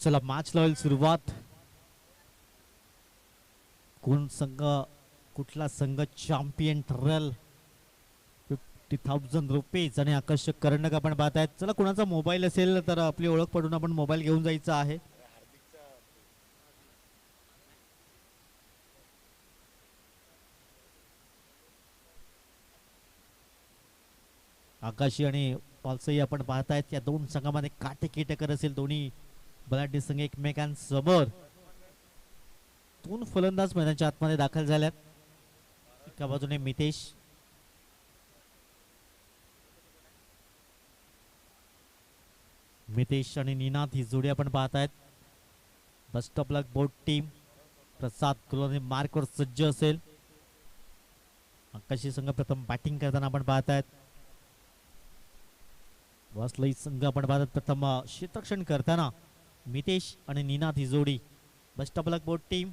चला मॅचला होईल सुरुवात. कोण संघ कुठला संघ चॅम्पियन ठरेल. 50,000 रुपीज आणि आकर्षक करंडक आपण पाहत आहेत. चला कोणाचा मोबाईल असेल तर आपली ओळख पडून आपण मोबाईल घेऊन जायचा आहे. आकाशी आणि पालसई आपण पाहतायत. या दोन संघामध्ये काटेकी टक्कर असेल. दोन्ही बलाढ्य संघ एकमेकांसमोर. दोन फलंदाज मैदानाच्या आतमध्ये दाखल झाल्यात. एका बाजूने मितेश आणि निनाद ही जोडी आपण पाहतायत. Best of luck board team. Prasad Kulkarni मार्कवर सज्ज असेल. आकाशी संघ प्रथम बॅटिंग करताना आपण पाहतायत. वासलई संघ आपण पाहतात प्रथम क्षेत्ररक्षण करताना. मितेश आणि निनाद ही जोडी. Best of luck board team.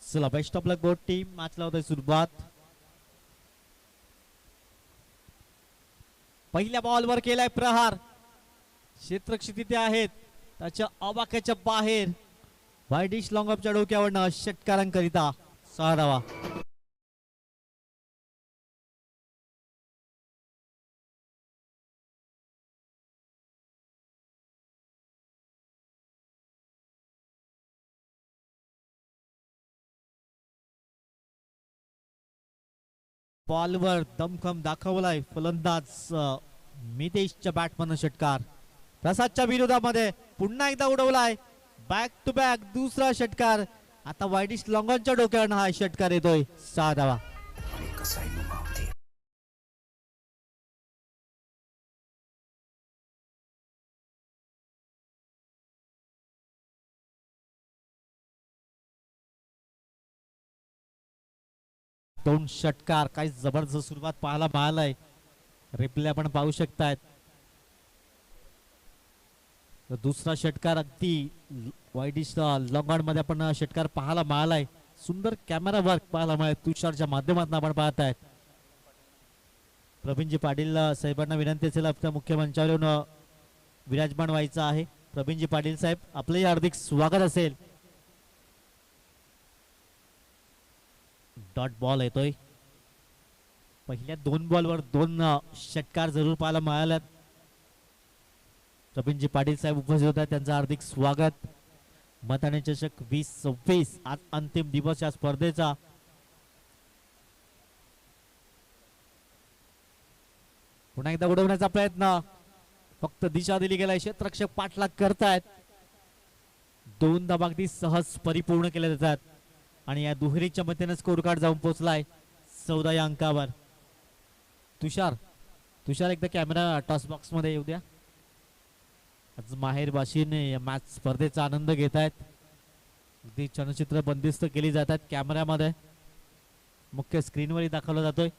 चला best of luck board team. मॅचला होते सुरुवात. पहिल्या बॉलवर केलाय प्रहार. क्षेत्ररक्षक तिथे आहेत. त्याच्या अवाक्याच्या बाहेर वाईडिश लॉंगऑफच्या डोक्यावरनं षटकारांकरिता 6 धावा. बॉलवर दमखम दाखवलाय फलंदाज मितेशच्या बॅटमधून षटकार. प्रसादच्या विरोधामध्ये पुन्हा एकदा उडवलाय. बॅक टू बॅक दुसरा षटकार. आता वाईडिश लॉंगॉनच्या डोक्यावर हा षटकार येतोय. 6 धावा. दोन षटकार. काही जबरदस्त सुरुवात पाहायला मिळालाय. रिप्ले आपण पाहू शकतायत. दुसरा षटकार अगदी वाईडिश लॉंगॉन मध्ये आपण षटकार पाहायला मिळालाय. सुंदर कॅमेरा वर्क पाहायला मिळाला. तुषारच्या माध्यमातून आपण पाहतायत. प्रवीणजी पाटील साहेबांना विनंती असेल आपल्या मुख्य मंचावर येऊन विराजमान व्हायचं आहे. प्रवीणजी पाटील साहेब आपलंही हार्दिक स्वागत असेल. डॉट बॉल येतोय. पहिल्या 2 बॉलवर 2 षटकार जरूर पाहायला मिळाल्यात. प्रवीणजी पाटील साहेब उपस्थित होतात. त्यांचं हार्दिक स्वागत. मताने चषक 2026 आज अंतिम दिवस या स्पर्धेचा. पुन्हा एकदा उडवण्याचा प्रयत्न. फक्त दिशा दिली गेलाय. क्षेत्ररक्षक पाठलाग करतायत. 2 धावा अगदी सहज परिपूर्ण केल्या जातात आणि या दुहेरीच्या मतेने स्कोर कार्ड जाऊन पोहोचलाय 14 या अंकावर. तुषार एकदा कॅमेरा टॉस बॉक्स मध्ये येऊ द्या. आज माहेर वाशीने या मॅच स्पर्धेचा आनंद घेत आहेत. अगदी चलचित्र बंदिस्त केली जातात. कॅमेऱ्यामध्ये मुख्य स्क्रीनवरही दाखवला जातोय.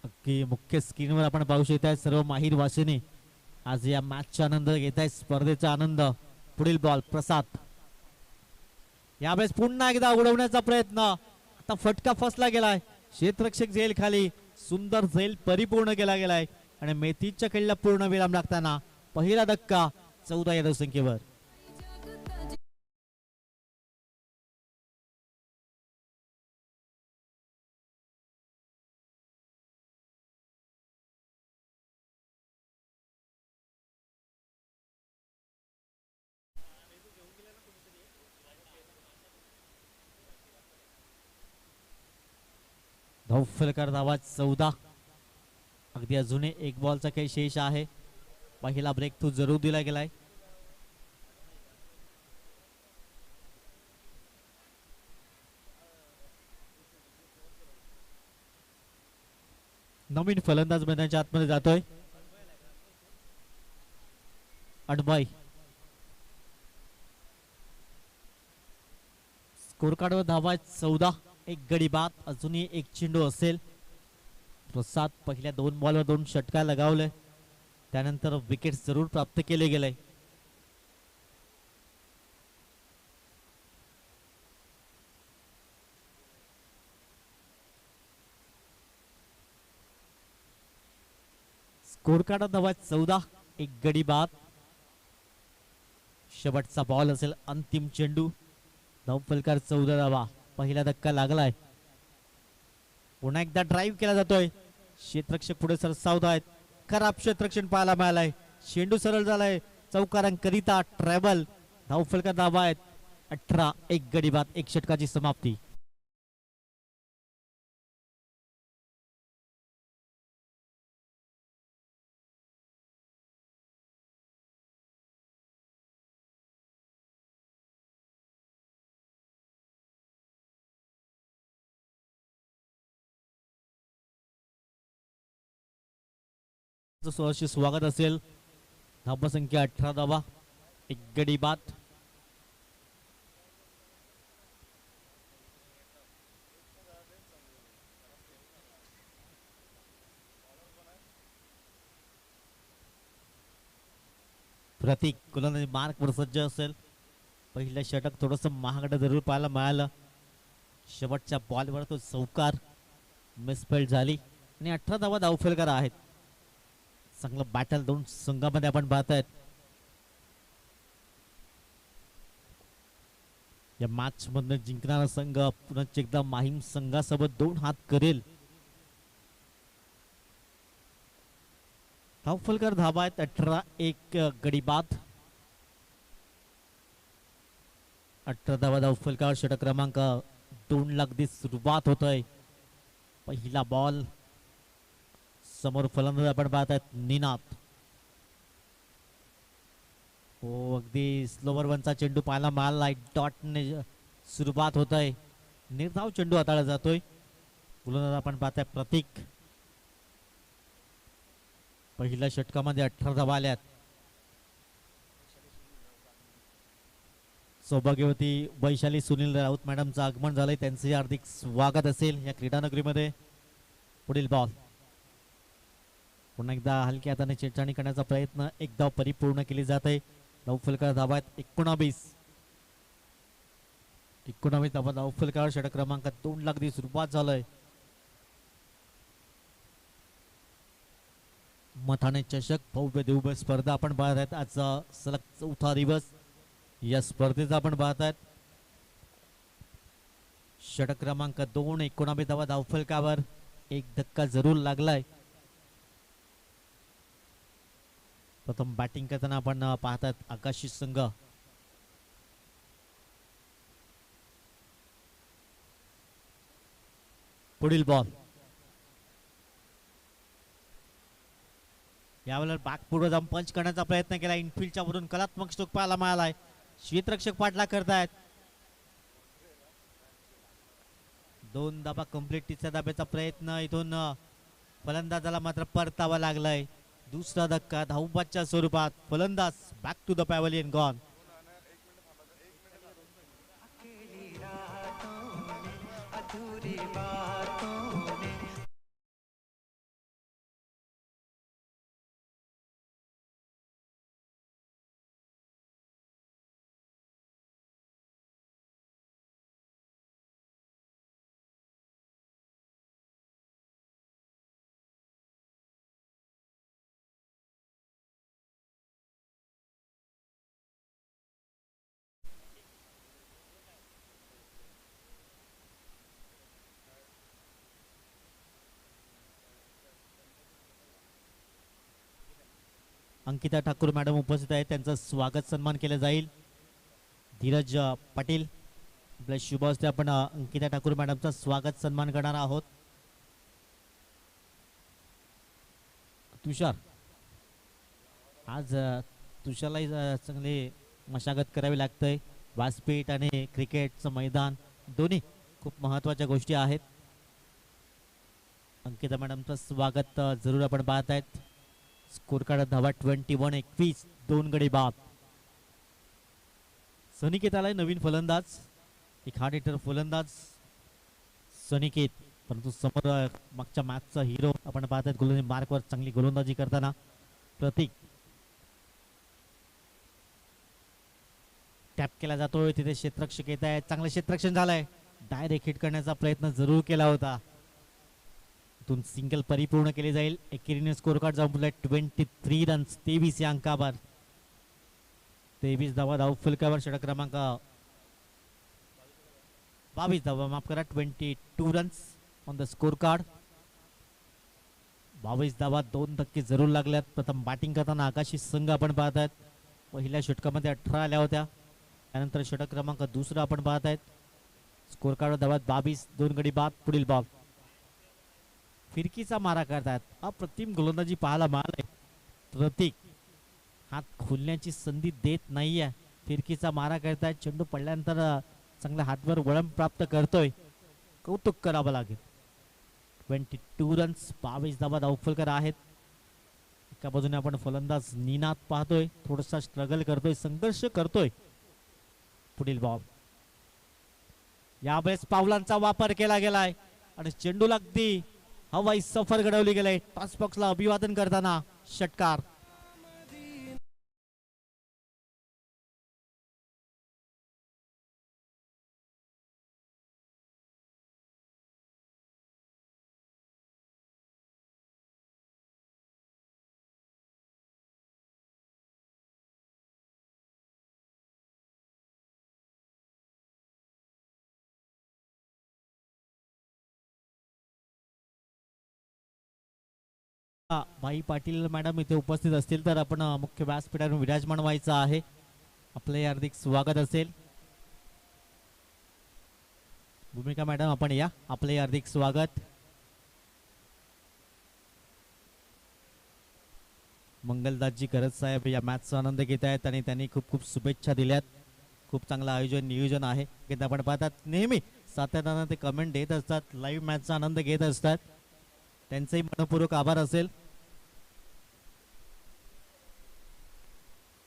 अगदी मुख्य स्क्रीनवर आपण पाहू शकताय सर्व माहीर वाशीने आज या मॅचचा आनंद घेत आहेत. स्पर्धेचा आनंद. पुढील बॉल प्रसाद. यावेळेस पुन्हा एकदा उडवण्याचा प्रयत्न. आता फटका फसला गेलाय. क्षेत्ररक्षक झेल खाली. सुंदर झेल परिपूर्ण केला गेलाय आणि मेथीच्या खेळला पूर्ण विराम लागताना पहिला धक्का 14 या धावसंख्येवर. धावफलकार धावा 14. अगदी अजूनही 1 बॉलचा काही शेष आहे. पहिला ब्रेक थ्रू जरूर दिला गेलाय. नवीन फलंदाज मैदानाच्या आतमध्ये जातोय. अडबाई. स्कोर कार्डवर धावा 14. 1 गडी बाद. अजूनही 1 चेंडू असेल. प्रसाद पहिल्या 2 बॉलवर 2 षटकार लगावले. त्यानंतर विकेट जरूर प्राप्त केले गेले. स्कोर कार्ड धावा 14, एक गडी बाद. शेवटचा बॉल असेल, अंतिम चेंडू. धावफलकार 14 धावा. पहिला धक्का लागलाय. पुन्हा एकदा ड्राईव्ह केला जातोय. क्षेत्ररक्षक पुढे सरसावत आहेत. खराब क्षेत्ररक्षण पाहायला मिळालंय. चेंडू सरळ झालाय चौकारांकरिता ट्रॅव्हल. धावफलकार धावा आहेत 18, एक गडी बाद, एक षटकाची समाप्ती. सहर्ष स्वागत असेल. धावा संख्या 18 धावा, एक गडी बाद. प्रतीक गोलंदाजी मार्क वर सज्ज असेल. पहिलं षटक थोडस महागडं जरूर पाहायला मिळालं. शेवटच्या बॉलवर तो चौकार मिसफिल्ड झाली आणि 18 धावा धावफलकार आहेत. चांगलं बॅटल दोन संघामध्ये आपण पाहतायत. या मॅच मधनं जिंकणारा संघ पुन्हा एकदा माहीम संघासोबत 2 हात करेल. धावफलकार धावा आहेत 18, एक गडी बाद. 18 धावा धावफलकार. षटक क्रमांक 2 ला अगदी सुरुवात होत आहे. पहिला बॉल. समोर फलंदाज आपण पाहतात निनाद. हो, अगदी स्लोवर वनचा चेंडू पाहायला मिळाला. डॉटने सुरुवात होत आहे. निर्धाव चेंडू हाताळला जातोय. फलंदाज आपण पाहताय प्रतीक. पहिल्या षटकामध्ये 18 धावा आल्यात. सौभाग्यवती वैशाली सुनील राऊत मॅडमचं आगमन झालंय. त्यांचे हार्दिक स्वागत असेल या क्रीडानगरीमध्ये. पुढील बॉल. पुन्हा एकदा हलक्या हाताने चेंडणी करण्याचा प्रयत्न. एक धाव परिपूर्ण केली जाते. धावफलकार धावा आहेत 19. 19 धावा धावफलकार. षटक क्रमांक 2 ला अगदी सुरुवात झालंय. मथाने चषक भव्य दिव्य स्पर्धा आपण पाहत आहेत. आजचा सलग 4था दिवस या स्पर्धेचा आपण पाहत आहेत. षटक क्रमांक 2, 19 धावा धावफलकावर. एक धक्का जरूर लागलाय. प्रथम बॅटिंग करताना आपण पाहतात आकाशी संघ. पुढील बॉल. यावेळेला बॅक पुढे जाऊन पंच करण्याचा प्रयत्न केला. इनफिल्डच्या वरून कलात्मक स्ट्रोक पाहायला मिळालाय. क्षेत्ररक्षक पाठला करतायत. 2 धाबा कंप्लीट. तिसऱ्या धाब्याचा प्रयत्न. इथून फलंदाजाला मात्र परतावा लागलाय. दुसरा धक्का धावबादच्या स्वरूपात. फलंदाज back to the pavilion gone. Ankita Thakur madam उपस्थित आहेत. त्यांचं स्वागत सन्मान केलं जाईल. धीरज पाटील आपल्या शुभ हस्ते आपण अंकिता ठाकूर मॅडमचा स्वागत सन्मान करणार आहोत. तुषार, आज तुषारलाही चांगली मशागत करावी लागतंय. व्यासपीठ आणि क्रिकेटचं मैदान दोन्ही खूप महत्त्वाच्या गोष्टी आहेत. अंकिता मॅडमचं स्वागत जरूर आपण पाहत आहेत. स्कोर कार्ड धावा 21-21, 2 गडी बाद. सनिकेत आलाय नवीन फलंदाज. एक हार्ड हिटर फलंदाज सनिकेत. परंतु समोर मागच्या मॅचचा हिरो आपण पाहतात गोलंदाजी मार्कवर चांगली गोलंदाजी करताना प्रतीक टॅप केला जातोय, तिथे क्षेत्ररक्षक येत आहे, चांगलं क्षेत्ररक्षण झालंय, डायरेक्ट हिट करण्याचा प्रयत्न जरूर केला होता, इथून सिंगल परिपूर्ण केली जाईल. एकेरीने स्कोर कार्ड जाऊन 23 रन्स 23 या अंकावर, 23 धावा धाव फलकावर, षटक क्रमांक 22 धावा, माफ करा, 22 runs on the score card. 22 धावा, 2 धक्के जरूर लागल्यात. प्रथम बॅटिंग करताना आकाशी संघ आपण पाहत आहेत, पहिल्या षटकामध्ये 18 आल्या होत्या, त्यानंतर षटक क्रमांक दुसरा आपण पाहत आहेत. स्कोर कार्ड धावात 22, 2 गडी बाद. पुढील बॉल फिरकीचा मारा करतात, अप्रतिम गोलंदाजी पाहायला मिळाली. प्रतीक हात खोलण्याची संधी देत नाहीये, फिरकीचा मारा करतायत, चेंडू पडल्यानंतर चांगल्या हातवर वळण प्राप्त करतोय, कौतुक करावं लागेल. 22 रन्स 22 धावा धावफलकर आहेत. एका बाजूने आपण फलंदाज निनाद पाहतोय, थोडासा स्ट्रगल करतोय, संघर्ष करतोय. पुढील बॉल यावेळेस पावलांचा वापर केला गेलाय आणि चेंडूला अगदी हवाई सफर घडवली गेले. टॉस बॉक्सला अभिवादन करताना षटकार. भाई पाटील मॅडम इथे उपस्थित असतील तर आपण मुख्य व्यासपीठावर विराजमान व्हायचं आहे. आपले हार्दिक स्वागत असेल. भूमिका मॅडम आपण या, आपले हार्दिक स्वागत. मंगलदासजी करत साहेब या मॅचचा आनंद घेत आहेत आणि त्यांनी खूप खूप शुभेच्छा दिल्यात. खूप चांगलं आयोजन नियोजन आहे, की आपण पाहतात नेहमी सातत्यानं ते कमेंट देत असतात, लाईव्ह मॅचचा आनंद घेत असतात, त्यांचेही मनपूर्वक आभार असेल.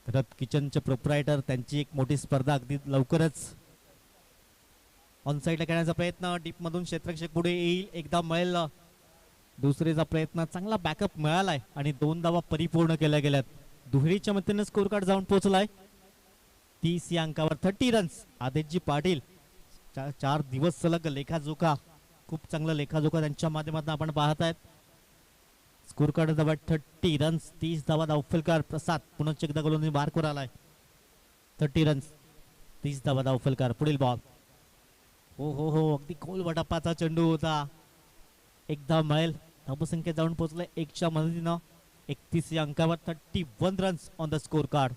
रथ किचनचे प्रोप्रायटर, त्यांची एक मोठी स्पर्धा अगदी लवकरच ऑन साईडला खेळण्याचा प्रयत्न, डीप मधून क्षेत्ररक्षक पुढे येईल, एकदा मिळेल, दुसरीचा प्रयत्न, चांगला बॅकअप मिळालाय आणि 2 धावा परिपूर्ण केल्या गेल्यात. दुहेरीच्या मतीने स्कोर कार्ड जाऊन पोहोचलाय 30 या अंकावर. 30 रन्स. आदित्यजी पाटील 4 दिवस सलग लेखाजोखा, खूप चांगला लेखाजोखा त्यांच्या माध्यमातून आपण पाहत आहेत. स्कोर कार्ड धावा 30 रन्स 30 धावा धावफलकार. प्रसाद पुन्हा एकदा गोलंदाजी मार्कवर आलाय. 30 रन्स 30 धावा धावफलकार. पुढील बॉल. हो हो हो, अगदी खोल वटापाचा चेंडू होता, एकदा मिळेल, धावसंख्या जाऊन पोहोचलाय 1च्या मदतीनं. 31 या अंकावर 31 runs on the score card.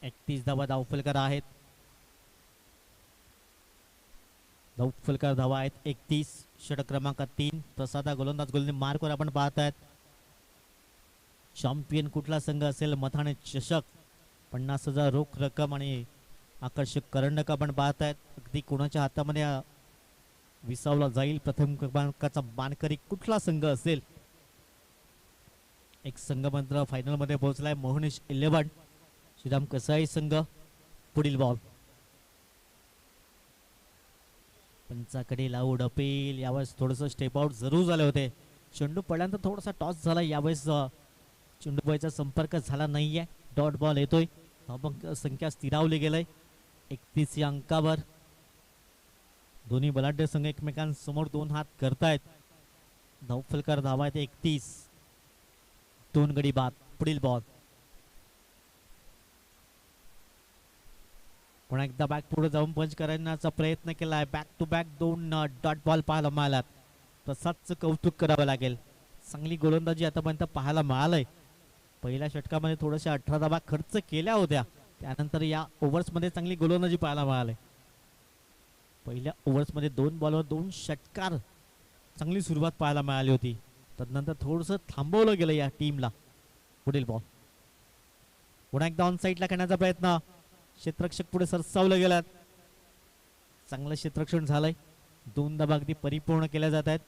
31 धावा धावफलकार आहेत. धावफलकार धावा आहेत 31. षटक क्रमांक 3. प्रसादा गोलंदाज गोलंदाजी मार्कवर आपण पाहत आहेत. चॅम्पियन कुठला संघ असेल? मथाणे चषक, 50,000 रोख रक्कम आणि आकर्षक करंडक आपण पाहत आहेत. अगदी कोणाच्या हातामध्ये विसावला जाईल, प्रथम क्रमांकाचा मानकरी कुठला संघ असेल? एक संघ मात्र फायनल मध्ये पोहोचलाय, मोहनीश 11 श्रीराम कसाई संघ. पुढील बॉल पंचाकडे लावूड अपेल, यावेळेस थोडस स्टेप आउट जरूर झाले होते. चेंडू पडल्यानंतर थोडासा टॉस झाला, यावेळेस चेंडू बॉयचा संपर्क झाला नाहीये. डॉट बॉल येतोय, संख्या स्थिरावली गेलंय 31 या अंकावर. दोन्ही बलाढ्य संघ एकमेकांसमोर 2 हात करतायत. धावफलकार धावा आहेत 31, 2 गडी बाद. पुढील बॉल पुन्हा एकदा बॅक पुढे जाऊन पंच करण्याचा प्रयत्न केलाय. Back to back 2 dot ball पाहायला मिळालात. प्रसादचं कौतुक करावं लागेल, चांगली गोलंदाजी आतापर्यंत पाहायला मिळालंय. पहिल्या षटकामध्ये थोड्याशा 18 धावा खर्च केल्या होत्या, त्यानंतर या ओव्हर्समध्ये चांगली गोलंदाजी पाहायला मिळाली. पहिल्या ओव्हर्समध्ये 2 बॉलवर 2 षटकार, चांगली सुरुवात पाहायला मिळाली होती. तदनंतर थोडंसं थांबवलं गेलं या टीमला. पुढील बॉल पुन्हा एकदा ऑन साईडला खेळण्याचा प्रयत्न, क्षेत्ररक्षक पुढे सरसावलं गेलात, चांगलं क्षेत्ररक्षण झालंय. 2 धावा अगदी परिपूर्ण केल्या जात आहेत.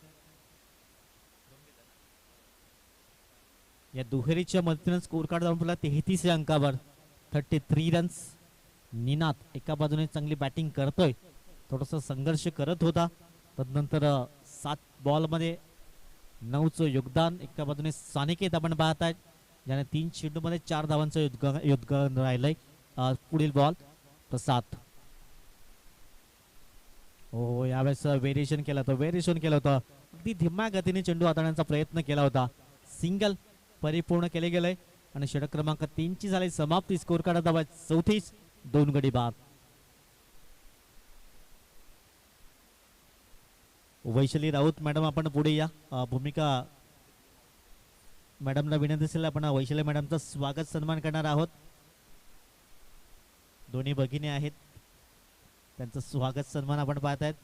या दुहेरीच्या मदतीने स्कोर कार्ड जाऊन पडला 33 या अंकावर. 33 रन्स. निनाद एका बाजूने चांगली बॅटिंग करतोय, थोडासा संघर्ष करत होता. तदनंतर 7 बॉल मध्ये 9चं योगदान. एका बाजूने सानिकेत आपण पाहताय ज्याने 3 चेंडूमध्ये 4 धावांचं योगदान राहिलंय. पुढील बॉल प्रसाद. हो यावेळेस व्हेरिएशन केलं होतं. अगदी धीम्या गतीने चेंडू हाताळण्याचा प्रयत्न केला होता. सिंगल परिपूर्ण केले गेले आणि षटक क्रमांक 3 ची झाली समाप्ती. स्कोर काढत धावा 34, 2 गडी बाद. वैशाली राऊत मॅडम आपण पुढे या. भूमिका मॅडमला विनंती असेल आपण वैशाली मॅडमचं स्वागत सन्मान करणार आहोत. दोन्ही भगिनी आहेत त्यांचं स्वागत सन्मान आपण पाहत आहेत.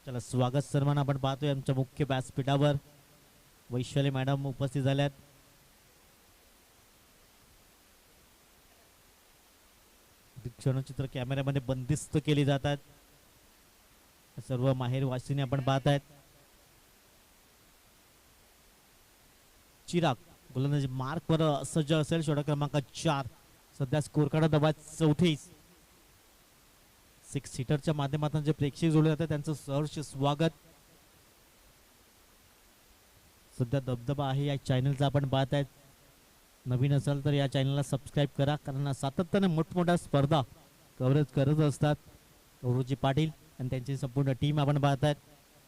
चला स्वागत सन्मान आपण पाहतोय आमच्या मुख्य व्यासपीठावर. वैशाली मॅडम उपस्थित झाल्यात. क्षणचित्र कॅमेऱ्यामध्ये बंदिस्त केली जातात. सर्व माहेर वासिनी आपण पाहत आहेत. चिराग गोलंदाजी मार्कवर सज्ज असेल. षटक क्रमांक 4. सध्या स्कोर काढत धावा 34. 6 सीटरच्या माध्यमातून जे प्रेक्षक जोडले जातात त्यांचं सहर्ष स्वागत. सध्या दबदबा आहे या चॅनलचा आपण पाहत आहेत. नवीन असाल तर या चॅनलला सबस्क्राईब करा कारण सातत्याने मोठमोठ्या स्पर्धा कव्हरेज करत असतात गौरवजी पाटील आणि त्यांची संपूर्ण टीम आपण पाहत आहेत.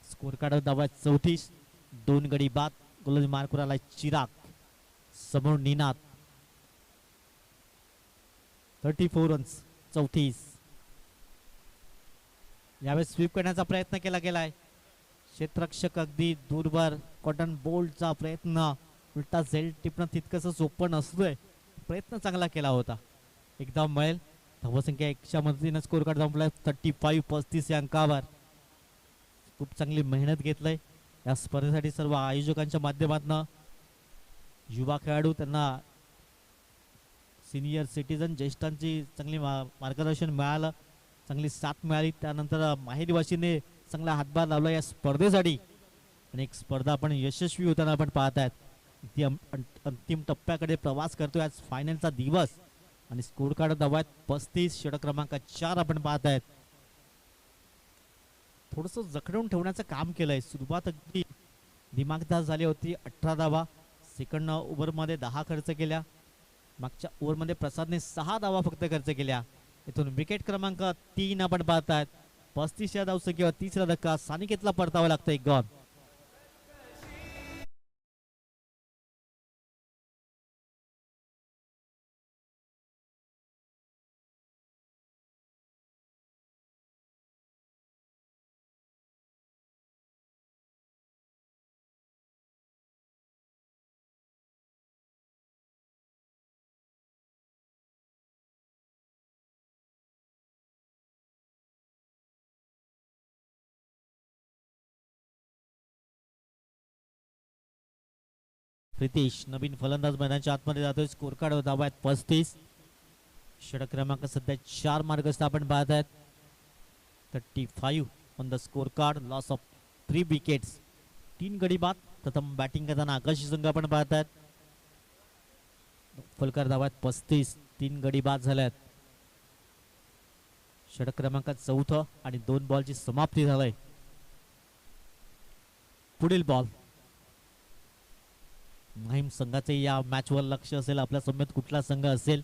स्कोर काढत धावा 34, 2 गडी बाद. गोलंदाजी मार्कवर आला चिराग. समोर निनाद. 34 रन्स, 34. यावेळेस स्वीप करण्याचा प्रयत्न केला गेलाय. क्षेत्ररक्षक अगदी दूरवर. कॉटन बोल्टचा प्रयत्न. उलटा झेल टिपणं तितकंसं सोपं नसतोय. प्रयत्न चांगला केला होता. एकदा मिळेल. धावसंख्या 1च्या मदतीने स्कोर कार्ड संपलाय 35, 35 या अंकावर. खूप चांगली मेहनत घेतलंय या स्पर्धेसाठी सर्व आयोजकांच्या माध्यमातून. युवा खेळाडू त्यांना सिनियर सिटीजन ज्येष्ठांची चांगली मार्गदर्शन मिळालं. चांगली साथ मिळाली. त्यानंतर माहेरवासीने चांगला हातभार लावला या स्पर्धेसाठी आणि एक स्पर्धा आपण यशस्वी होताना आपण पाहत आहेत. अंतिम टप्प्याकडे प्रवास करतोय आज फायनलचा दिवस आणि स्कोर कार्ड धावा 35. षटक क्रमांक 4 आपण पाहत आहेत. थोडस जखडून ठेवण्याचं काम केलंय. सुरुवात अगदी दिमागदार झाली होती. 18 धावा. सेकंड ओव्हरमध्ये 10 खर्च केल्या. मागच्या ओव्हरमध्ये प्रसादने 6 धावा फक्त खर्च केल्या. इथून विकेट क्रमांक 3 आपण पाहत आहेत. 35 या धावसंख्येवर तिसरा धक्का. सानिकेतला परतावा लागतो. एक गॉन. प्रितेश नवीन फलंदाज मैदानाच्या आतमध्ये जातोय. स्कोर कार्ड धावा 35. षटक क्रमांक सध्या 4 मार्गस्थ आपण पाहत आहेत. 35 on the score card. Loss of 3 wickets, 3 गडी बाद. प्रथम बॅटिंग करताना आकाशी संघ आपण पाहत आहेत. फलकार धावा 35, 3 गडी बाद झाल्यात. षटक क्रमांक 4 आणि 2 बॉलची समाप्ती झाली. पुढील बॉल. माहीम संघाचे या मॅच वर लक्ष असेल. आपल्या समेत कुठला संघ असेल.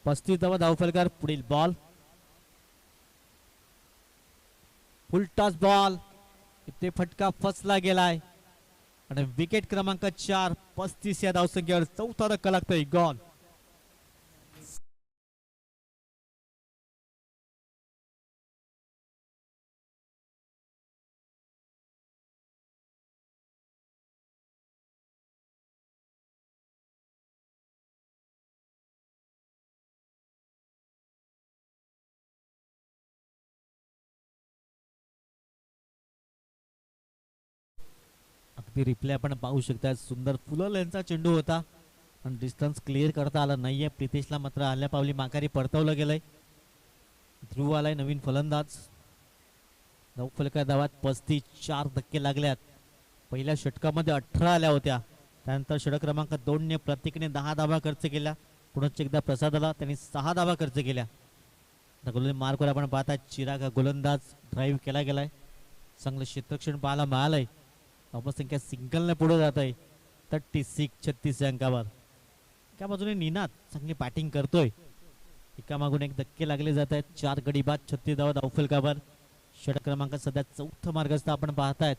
35वा धावफलकार. पुढील बॉल. फुल टॉस बॉल. इथे फटका फसला गेलाय आणि विकेट क्रमांक 4. 35 या धावसंख्येवर चौथा धक्का लागतोय. गॉल. अगदी रिप्ले आपण पाहू शकता. सुंदर फुललेंचा चेंडू होता पण डिस्टन्स क्लिअर करता आला नाहीये. प्रितेशला मात्र आल्या पावली माघारी परतवलं गेलंय. ध्रुव आलाय नवीन फलंदाज. धावफलका धावात 35, 4 धक्के लागल्यात. पहिल्या षटकामध्ये 18 आल्या होत्या. त्यानंतर षटक क्रमांक 2 ने प्रत्येकाने 10 धावा खर्च केल्या. पुन्हा एकदा प्रसादाला त्यांनी 6 धावा खर्च केल्या. गोलंदाज मार्कवर आपण पाहताय चिराग गोलंदाज ड्राईव्ह केला गेलाय. चांगलं क्षेत्ररक्षण पाहायला मिळालंय. धावसंख्या सिंगलने पुढे जात आहे 36 या अंकावर. एका बाजूने निनाद चांगली बॅटिंग करतोय. एकामागून एक धक्के लागले जात आहेत. 4 गडी बाद 36 धावा धावफलकावर. षटक क्रमांक सध्या 4था मार्गस्थ आपण पाहतायत.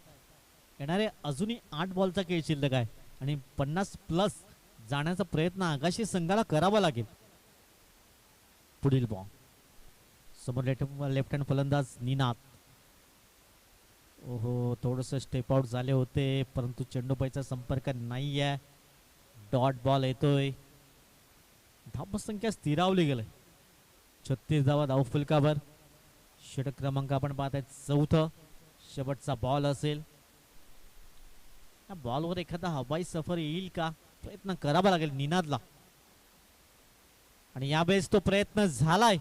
येणारे अजूनही 8 बॉलचा खेळ शिल्लक आहे आणि 50+ जाण्याचा प्रयत्न आगाशी संघाला करावा लागेल. पुढील बॉल समोर लेफ्ट हँड फलंदाज निनाद. ओहो थोडस स्टेप आउट झाले होते परंतु चेंडूपाईचा संपर्क नाही आहे. डॉट बॉल येतोय. धावसंख्या स्थिरावली गेलंय 36 धावा धावफलकावर. षटक क्रमांक आपण पाहताय 4. शेवटचा बॉल असेल. या बॉलवर एखादा हवाई सफर येईल का प्रयत्न करावा लागेल निनादला आणि यावेळेस तो प्रयत्न झालाय.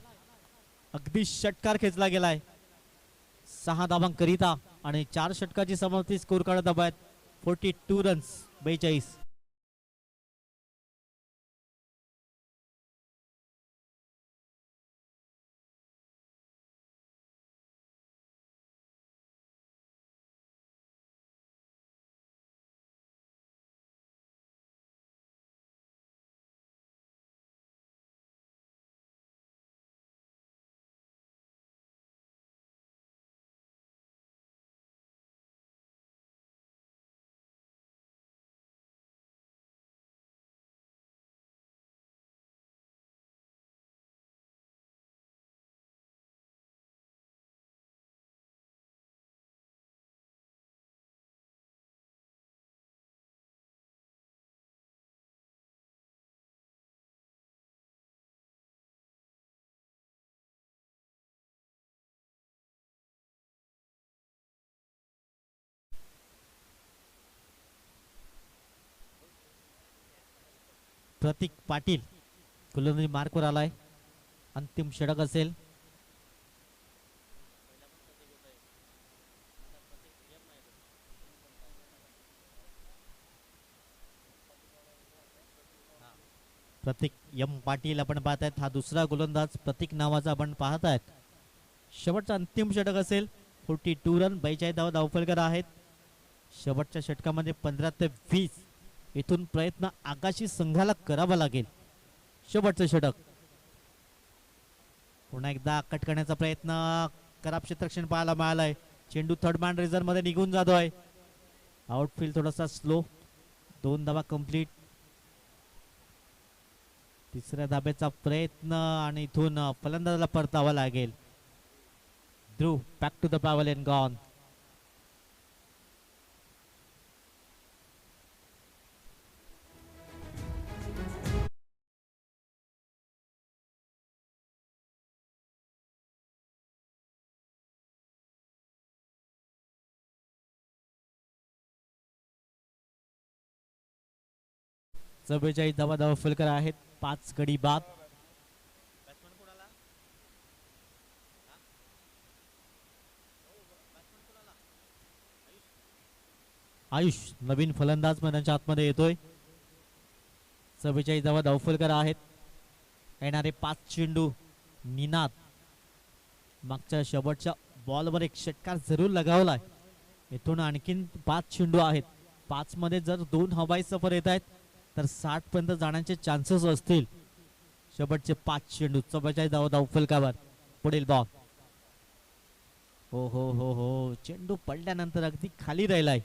अगदी षटकार खेचला गेलाय 6 धावांकरिता आणि 4 षटकाची समाप्ती स्कोर काढत आहेत 42 रन्स 42. प्रतीक पाटील गोलंदाजी मार्कवर आलाय. अंतिम षटक असेल. प्रतीक एम पाटील आपण पाहतायत. हा दुसरा गोलंदाज प्रतीक नावाचा आपण पाहतायत. शेवटचा अंतिम षटक असेल. 42 रन 42 धावा धावफलकर आहेत. शेवटच्या षटकामध्ये 15 ते 20 इथून प्रयत्न आगाशी संघाला करावा लागेल. शेवटचं षटक पुन्हा एकदा कट करण्याचा प्रयत्न. खराब क्षेत्ररक्षण पाहायला मिळालंय. चेंडू थर्ड मॅन रेझर मध्ये निघून जातोय. आउटफील्ड थोडासा स्लो. 2 धावा कंप्लीट. तिसऱ्या धाब्याचा प्रयत्न आणि इथून फलंदाजाला परतावा लागेल. Dhruv back to the pavilion gone. चव्वेचाळीस धावा धावफलकर आहेत. 5 गडी बाद. आयुष नवीन फलंदाज मैदानाच्या आतमध्ये येतोय. 44 धावा धावफलकर आहेत. येणारे 5 चेंडू. निनाद मागच्या शेवटच्या बॉलवर एक षटकार जरूर लगावलाय. इथून आणखीन 5 चेंडू आहेत. 5 मध्ये जर 2 हवाई सफर येत आहेत तर 60 पर्यंत जाण्याचे चान्सेस असतील. शेवटचे 5 चेंडू. 44 धावा धावफलकावर. पुढील बॉल. हो हो हो हो चेंडू पडल्यानंतर अगदी खाली राहिलाय.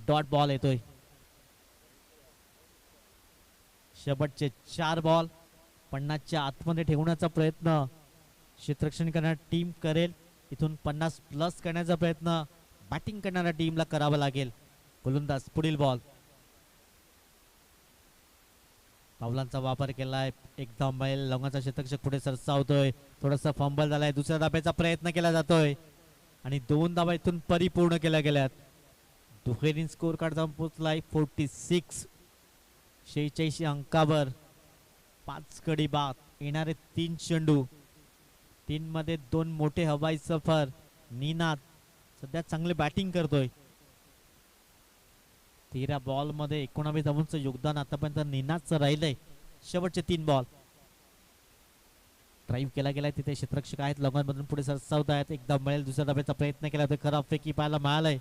डॉट बॉल येतोय. शेवटचे 4 बॉल 50च्या आतमध्ये ठेवण्याचा प्रयत्न क्षेत्ररक्षण करणारी टीम करेल. इथून 50+ करण्याचा प्रयत्न बॅटिंग करणाऱ्या टीमला करावा लागेल. गोलंदाज पुढील बॉल. पावलांचा वापर केलाय. एकदम लवंगाचा क्षेत्ररक्षक पुढे सरसावतोय. थोडासा फंबल झालाय. दुसऱ्या धाब्याचा प्रयत्न केला जातोय आणि 2 धाबा इथून परिपूर्ण केल्या गेल्यात. दुहेरी स्कोर कार्ड जाऊन पोहोचलाय 46. 46 अंकावर. 5 गडी बाद. येणारे 3 चेंडू. 3 मध्ये 2 मोठे हवाई सफर. निनाद सध्या चांगले बॅटिंग करतोय. 13 बॉल मध्ये 19 धावांचं योगदान आतापर्यंत निनादचं राहिलंय. शेवटचे 3 बॉल. ड्राईव्ह केला गेलाय तिथे क्षेत्ररक्षक आहेत लॉंगॉनमधून पुढे सरसावत आहेत. एकदा मिळेल दुसऱ्या धाब्याचा प्रयत्न केला तर खराब फेकी पाहायला मिळालाय.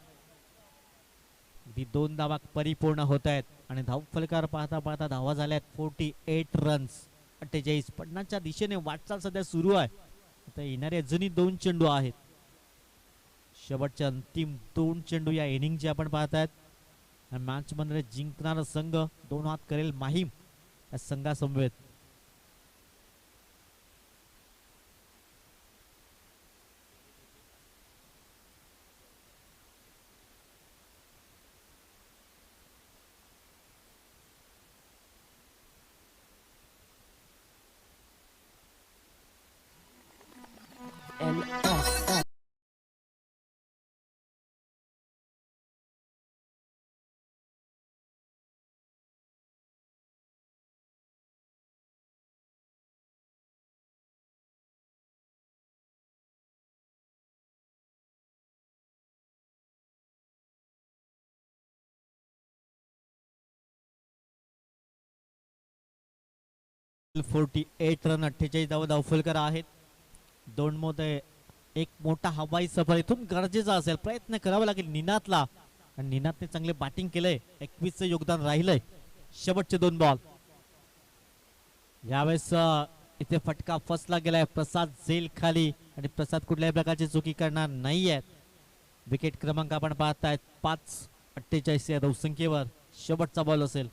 2 धावा परिपूर्ण होत आहेत आणि धावफलकार पाहता पाहता धावा झाल्यात 48 रन्स. 48 50च्या दिशेने वाटचाल सध्या सुरू आहे. आता येणारे अजूनही 2 चेंडू आहेत. शेवटचे अंतिम 2 चेंडू या इनिंगचे आपण पाहतायत. मॅच मध्ये जिंकणारा संघ 2 हात करेल माहीम या संघासमवेत. रन 48 धावा धावफलकर आहेत. 2 मध्ये एक मोठा हवाई सफर इथून गरजेचा असेल. प्रयत्न करावा लागेल निनादला आणि निनादने चांगले बॅटिंग केलंय. 21चं योगदान राहिलंय. शेवटचे 2 बॉल. यावेळेस इथे फटका फसला गेलाय. प्रसाद झेल खाली आणि प्रसाद कुठल्याही प्रकारची चुकी करणार नाहीये. विकेट क्रमांक आपण पाहतायत 5-48 या धावसंख्येवर. शेवटचा बॉल असेल.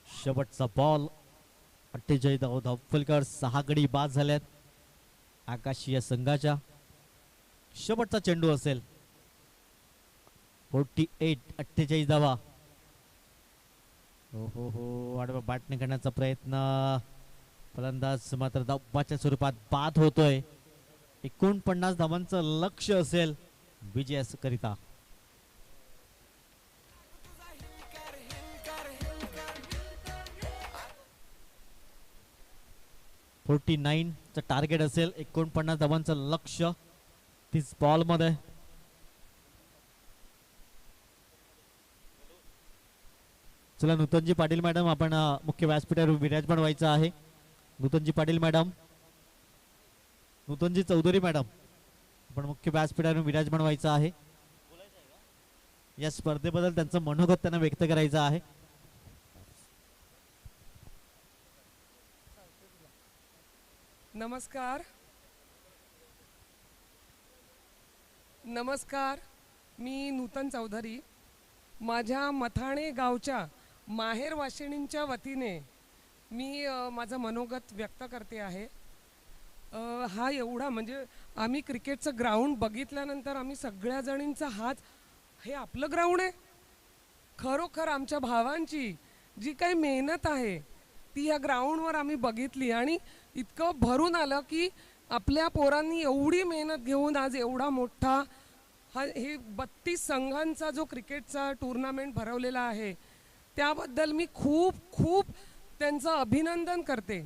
शेवटचा बॉल. 48 धावफलकर. 6 गडी बाद झाल्यात आकाशीय संघाच्या. शेवटचा चेंडू असेल. 48 धावा. हो आडवा बॅटने करण्याचा प्रयत्न. फलंदाज मात्र धावाच्या स्वरूपात बाद होतोय. 49 धावांचं लक्ष्य असेल विजयाकरिता. 49 चं टार्गेट असेल. 49 धावांचं लक्ष्य 30 बॉल मध्ये. चला नूतनजी पाटील मॅडम आपण मुख्य व्यासपीठावर विराजमान व्हायचं आहे. नूतनजी पाटील मॅडम, नूतनजी चौधरी मॅडम आपण मुख्य व्यासपीठावर विराजमान व्हायचं आहे. या स्पर्धेबद्दल त्यांचं मनोगत त्यांना व्यक्त करायचं आहे. नमस्कार. मी नूतन चौधरी. माझ्या मथाणे गावच्या माहेर वाशिणींच्या वतीने मी माझं मनोगत व्यक्त करते आहे. हा एवढा म्हणजे आम्ही क्रिकेटचं ग्राउंड बघितल्यानंतर आम्ही सगळ्या जणींचा हात हे आपलं ग्राउंड आहे. खरोखर आमच्या भावांची जी काही मेहनत आहे ती ह्या ग्राउंडवर आम्ही बघितली आणि इतकं भरून आलं की आपल्या पोरांनी एवढी मेहनत घेऊन आज एवढा मोठा हे 32 संघांचा जो क्रिकेटचा टुर्नामेंट भरवलेला आहे त्याबद्दल मी खूप खूप त्यांचं अभिनंदन करते.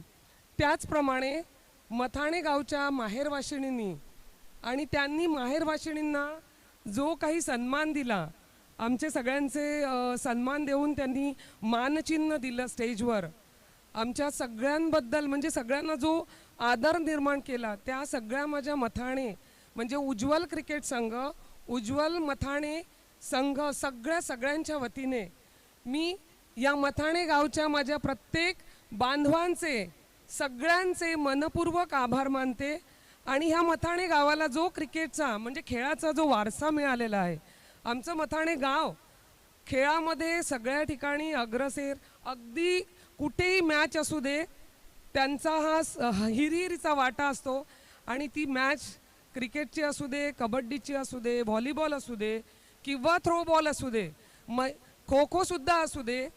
त्याचप्रमाणे मथाणे गावच्या माहेरवाशिणींनी आणि त्यांनी माहेरवाशिणींना जो काही सन्मान दिला, आमचे सगळ्यांचे सन्मान देऊन त्यांनी मानचिन्ह दिलं स्टेजवर. आमच्या सगळ्यांबद्दल म्हणजे सगळ्यांना जो आदर निर्माण केला त्या सगळ्या माझ्या मथाणे म्हणजे उज्ज्वल क्रिकेट संघ, उज्ज्वल मथाणे संघ सगळ्यांच्या वतीने मी या मथाणे गावच्या माझ्या प्रत्येक बांधवांचे सगळ्यांचे मनपूर्वक आभार मानते. आणि ह्या मथाणे गावाला जो क्रिकेटचा म्हणजे खेळाचा जो वारसा मिळालेला आहे, आमचं मथाणे गाव खेळामध्ये सगळ्या ठिकाणी अग्रेसर, अगदी कुठेही मॅच असू दे त्यांचा हा हिरिरीचा वाटा असतो आणि ती मॅच क्रिकेटची असू दे, कबड्डीची असू दे, व्हॉलीबॉल असू दे किंवा थ्रोबॉल असू दे, खो खोसुद्धा असू दे,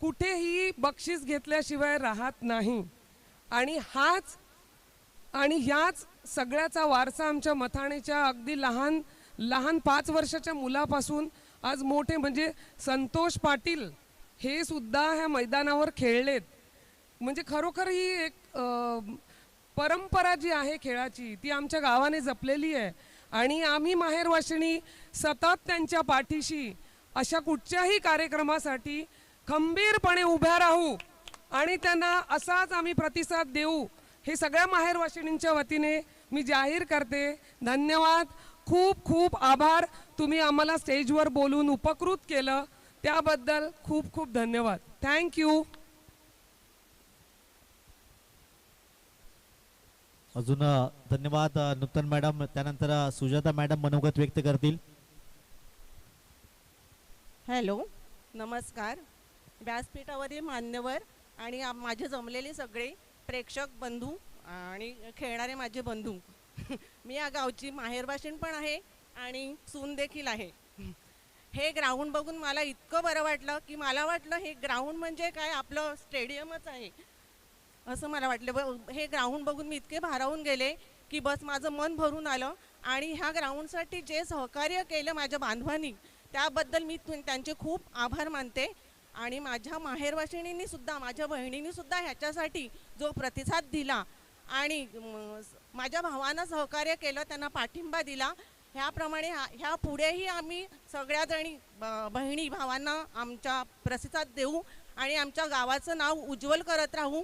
कुठेही बक्षीस घेतल्याशिवाय राहत नाही. आणि ह्याच सगळ्याचा वारसा आमच्या मथाणेच्या अगदी लहान लहान 5 वर्षाच्या मुलापासून आज मोठे म्हणजे संतोष पाटील हे सुद्धा ह्या मैदानावर खेळलेत. म्हणजे खरोखर ही एक परंपरा जी आहे खेळाची ती आमच्या गावाने जपलेली आहे आणि आम्ही माहेरवाशिणी सतत त्यांच्या पाठीशी अशा कुठच्याही कार्यक्रमासाठी खंबीरपणे उभ्या राहू आणि त्यांना असाच आम्ही प्रतिसाद देऊ हे सगळ्या माहेरवाशिणींच्या वतीने मी जाहीर करते. धन्यवाद, खूप खूप आभार. तुम्ही आम्हाला स्टेजवर बोलून उपकृत केलं त्याबद्दल खूप खूप धन्यवाद. थँक्यू. अजून धन्यवाद नूतन मॅडम. त्यानंतर सुजाता मॅडम मनोगत व्यक्त करतील. हॅलो, नमस्कार. व्यासपीठावरील मान्यवर आणि माझे जमलेले सगळे प्रेक्षक बंधू आणि खेळणारे माझे बंधू. मी या गावची माहेरवाशीण पण आहे आणि सून देखील आहे. हे ग्राउंड बघून मला इतकं बरं वाटलं की मला वाटलं हे ग्राउंड म्हणजे काय आपलं स्टेडियमच आहे असं मला वाटलं. हे ग्राउंड बघून मी इतके भारावून गेले की बस माझं मन भरून आलं. आणि ह्या ग्राउंडसाठी जे सहकार्य केलं माझ्या बांधवांनी त्याबद्दल मी त्यांचे खूप आभार मानते. आणि माझ्या माहेरवाशिणींनी सुद्धा माझ्या बहिणींनी सुद्धा ह्याच्यासाठी जो प्रतिसाद दिला आणि माझ्या भावांना सहकार्य केलं, त्यांना पाठिंबा दिला, ह्याप्रमाणे ह्या पुढेही आम्ही सगळ्याजणी बहिणी भावांना आमच्या प्रतिसाद देऊ आणि आमच्या गावाचं नाव उज्ज्वल करत राहू.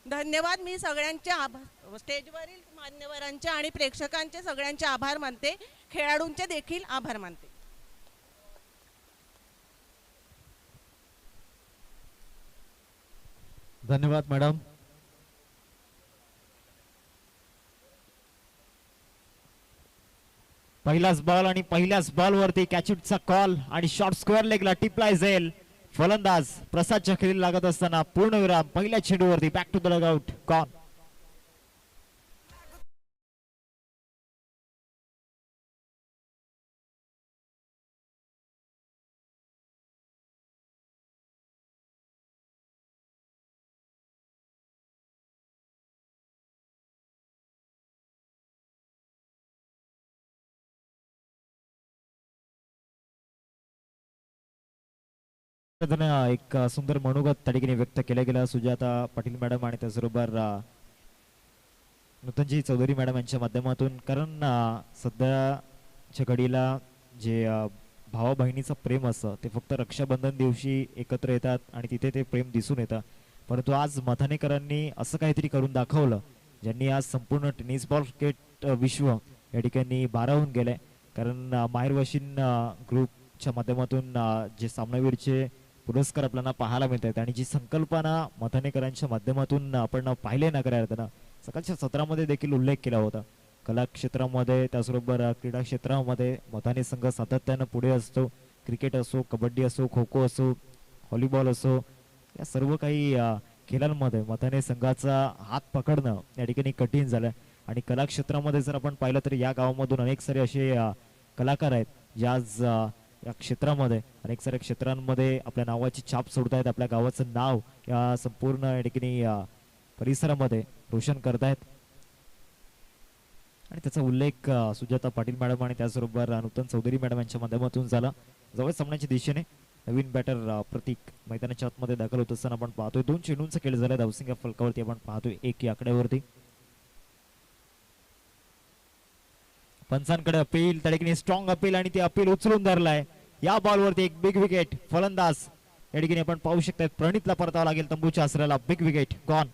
धन्यवाद. मी सगळ्यांचे आभार, स्टेजवरील मान्यवरांचे आणि प्रेक्षकांचे सगळ्यांचे आभार मानते, खेळाडूंचे देखील आभार मानते. धन्यवाद मॅडम. पहिलाच बॉल आणि पहिल्याच बॉलवरती कॅचआउटचा कॉल आणि शॉर्ट स्क्वेअर लेगला टिपलाय जाईल. फलंदाज प्रसाद चक्री लागत असताना पूर्णविराम पहिल्या चेंडूवरती. Back to the dugout. Gone. एक सुंदर मनोगत त्या ठिकाणी व्यक्त केलं गेलं सुजाता पाटील मॅडम आणि त्याचबरोबर नूतनजी चौधरी मॅडम यांच्या माध्यमातून. कारण सध्याच्या घडीला जे भावा बहिणीचं प्रेम असतं ते फक्त रक्षाबंधन दिवशी एकत्र येतात आणि तिथे ते प्रेम दिसून येतं. परंतु आज मथानेकरांनी असं काहीतरी करून दाखवलं ज्यांनी आज संपूर्ण टेनिस बॉल क्रिकेट विश्व या ठिकाणी भारावून गेलंय. कारण माहेरवाशीन ग्रुपच्या माध्यमातून जे सामनावीरचे पुरस्कार आपल्याला पाहायला मिळत आहेत आणि जी संकल्पना मथानेकरांच्या माध्यमातून आपण पाहिले ना करायला सकाळच्या सत्रामध्ये देखील उल्लेख केला होता. कला क्षेत्रामध्ये त्याचबरोबर क्रीडा क्षेत्रामध्ये मथाने संघ सातत्यानं पुढे असतो. क्रिकेट असो, कबड्डी असो, खो खो असो, व्हॉलीबॉल असो, या सर्व काही खेळांमध्ये मथाने संघाचा हात पकडणं या ठिकाणी कठीण झालं. आणि कला क्षेत्रामध्ये जर आपण पाहिलं तर या गावामधून अनेक सारे असे कलाकार आहेत जे आज या क्षेत्रामध्ये अनेक साऱ्या क्षेत्रांमध्ये आपल्या नावाची छाप सोडतायत. आपल्या गावाचं नाव या संपूर्ण या ठिकाणी परिसरामध्ये रोशन करतायत. आणि त्याचा उल्लेख सुजाता पाटील मॅडम आणि त्याचबरोबर नूतन चौधरी मॅडम यांच्या माध्यमातून झाला. जवळ सामन्याच्या दिशेने नवीन बॅटर प्रतीक मैदानाच्या आतमध्ये दाखल होत असताना आपण पाहतोय 2 चेंडूंचा खेळ झाला. धावसिंग फलकावरती आपण पाहतोय 1 या आकड्यावरती. पंचांकडे अपील, त्या ठिकाणी स्ट्रॉंग अपील आणि ते अपील उचलून धरलाय. या बॉलवरती एक बिग विकेट. फलंदाज या ठिकाणी आपण पाहू शकता प्रणितला परतावा लागेल तंबूच्या आसऱ्याला. Big wicket gone.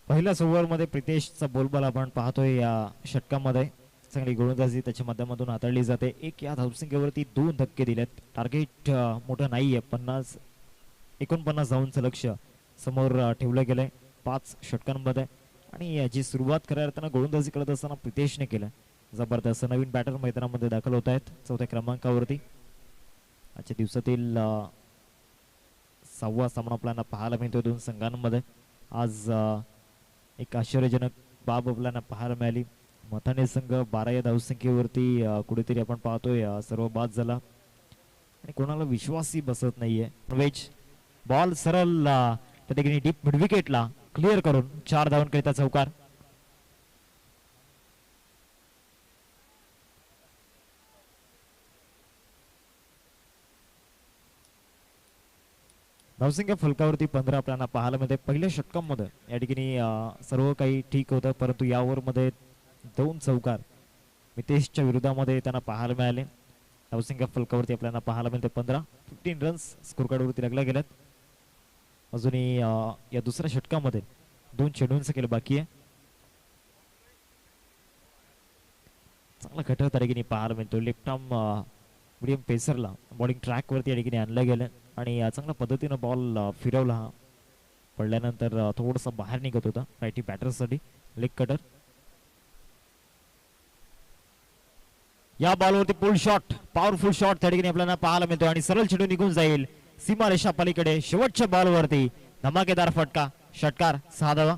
पहिल्याच ओव्हरमध्ये प्रितेशचा बोलबाल आपण पाहतोय या षटकामध्ये. चांगली गोलंदाजी त्याच्या माध्यमातून हाताळली जाते. एक या धावसंख्येवरती 2 धक्के दिलेत. टार्गेट मोठं नाहीये. 49 धावांचं लक्ष समोर ठेवलं गेलंय 5 षटकांमध्ये. आणि याची सुरुवात करताना गोलंदाजी करत असताना प्रितेशने केलं. जबरदस्त नवीन बॅटर मैदानामध्ये दाखल होत आहेत 4थ्या क्रमांकावरती. आजच्या दिवसातील 6वा सामना आपल्याला पाहायला मिळतो दोन संघांमध्ये. आज एक आश्चर्यजनक बाब आपल्याला पाहायला मिळाली. मथाणे संघ 12 या धावसंख्येवरती कुठेतरी आपण पाहतोय सर्व बाद झाला आणि कोणाला विश्वासही बसत नाहीये. बॉल सरळ त्या ठिकाणी डीप मिड विकेटला क्लिअर करून 4 धावांकरिता चौकार. धावसंख्या फलकावरती 15 आपल्याला पाहायला मिळते. पहिल्या षटकांमध्ये या ठिकाणी सर्व काही ठीक होतं, परंतु या ओव्हरमध्ये 2 चौकार मितेशच्या विरोधामध्ये त्यांना पाहायला मिळाले. धावसंख्या फलकावरती आपल्याला पाहायला मिळते 15 रन्स स्कोर कार्डवरती लागल्या गेल्यात. अजूनही या दुसऱ्या षटकामध्ये 2 चेंडूंचं केलं बाकी आहे. चांगला खटर त्या ठिकाणी पाहायला मिळतो. लेफ्ट आर्म मिडियम पेसरला बॉलिंग ट्रॅक वरती या ठिकाणी आणलं गेलं आणि चांगल्या पद्धतीनं बॉल फिरवला. हा पडल्यानंतर थोडंसं बाहेर निघत होता रायटी बॅटरसाठी. लेग कटर या बॉलवरती पुल शॉट, पॉवरफुल शॉट त्या ठिकाणी आपल्याला पाहायला मिळतो आणि सरळ चेंडू निघून जाईल सीमारेषा पलीकडे. शेवटच्या बॉलवरती धमाकेदार फटका, षटकार, 6 धावा.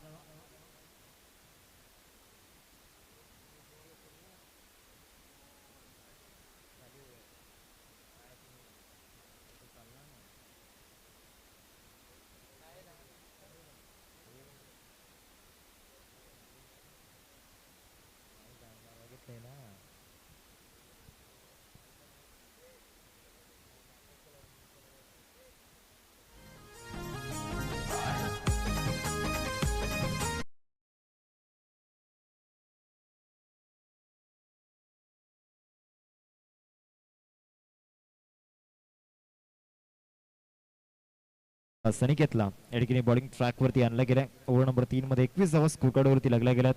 सनिकेतला या ठिकाणी बॉलिंग ट्रॅक वरती आणला गेलाय. ओव्हर नंबर 3 मध्ये 21 धावा स्कोर कार्ड वरती लागल्या गेल्यात.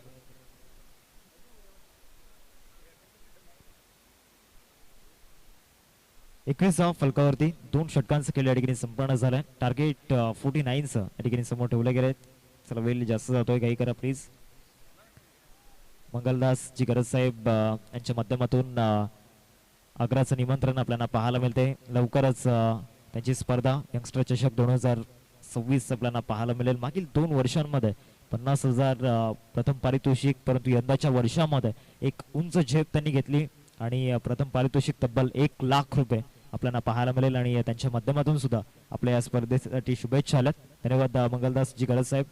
फलकावरती 2 षटकांचं केलं या ठिकाणी संपन्न झालंय. टार्गेट 49 या ठिकाणी समोर ठेवलं गेलंय. चला वेळ जास्त जातोय, काही करा प्लीज. मंगलदास जी गरज साहेब यांच्या माध्यमातून आग्राचं निमंत्रण आपल्याला पाहायला मिळते. लवकरच त्यांची स्पर्धा यंगस्टर चषक 2026 आपल्याला पाहायला मिळेल. मागील 2 वर्षांमध्ये 50,000 प्रथम पारितोषिक, परंतु यंदाच्या वर्षामध्ये एक उंच झेप त्यांनी घेतली आणि प्रथम पारितोषिक तब्बल 1 लाख रुपये आपल्याला पाहायला मिळेल आणि त्यांच्या माध्यमातून सुद्धा आपल्या या स्पर्धेसाठी शुभेच्छा आल्यात. धन्यवाद मंगलदास जी गरज साहेब.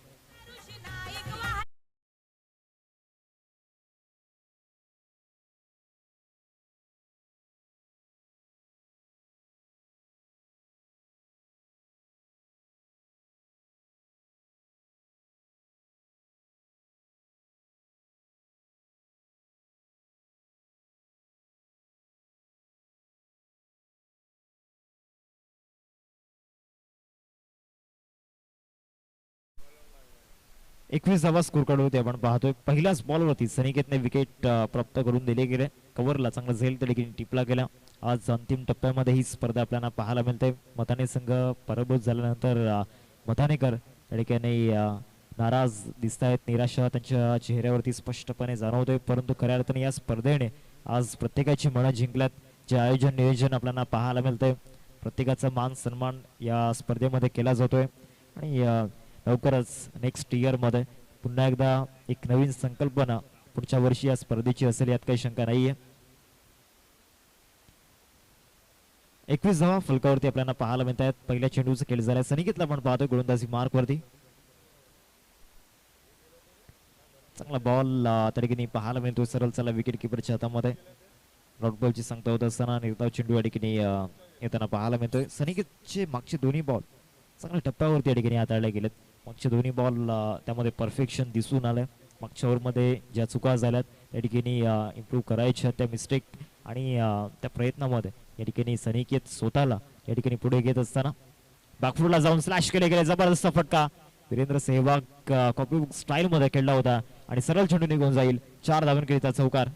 एकवीस धावा स्कोर कार्ड होते आपण पाहतोय. पहिल्याच बॉलवरती सनिकेतने विकेट प्राप्त करून दिले गेले. कव्हरला चांगला झेल त्या ठिकाणी टिपला गेला. आज अंतिम टप्प्यामध्ये ही स्पर्धा आपल्याला पाहायला मिळते. मथाणे संघ पराभूत झाल्यानंतर मथाणेकर त्या ठिकाणी नाराज दिसत आहेत. निराशा त्यांच्या चेहऱ्यावरती स्पष्टपणे जाणवतोय. परंतु खऱ्या अर्थाने या स्पर्धेने आज प्रत्येकाची मनं जिंकल्यात. जे आयोजन नियोजन आपल्याला पाहायला मिळतंय, प्रत्येकाचा मान सन्मान या स्पर्धेमध्ये केला जातोय आणि लवकरच नेक्स्ट इयर मध्ये पुन्हा एकदा एक नवीन संकल्पना पुढच्या वर्षी या स्पर्धेची असेल, यात काही शंका नाहीये. 21 धावा फलकावरती आपल्याला पाहायला मिळत आहेत. पहिल्या चेंडूचं खेळ झालाय. सनिकेतला आपण पाहतोय गोलंदाजी मार्क वरती. चांगला बॉल त्या ठिकाणी पाहायला मिळतोय सरळ चला विकेट किपरच्या हातामध्ये. डॉट बॉलची सांगता होत असताना निर्धाव चेंडू या ठिकाणी येताना पाहायला मिळतोय. सनिकेतचे मागचे दोन्ही बॉल चांगल्या टप्प्यावरती या ठिकाणी हाताळले गेलेत. मागचे दोन्ही बॉल त्यामध्ये परफेक्शन दिसून आलंय. मागच्या ओव्हरमध्ये ज्या चुका झाल्यात त्या ठिकाणी इम्प्रूव्ह करायच्या, त्या मिस्टेक आणि त्या प्रयत्नामध्ये या ठिकाणी सनिकेत स्वतःला या ठिकाणी पुढे घेत असताना बॅकफुटला जाऊन स्लॅश केले गेले. जबरदस्त फटका वीरेंद्र सेहवाग कॉपी स्टाईल मध्ये खेळला होता आणि सरळ चेंडू निघून जाईल. 4 धावांकरिता चौकार.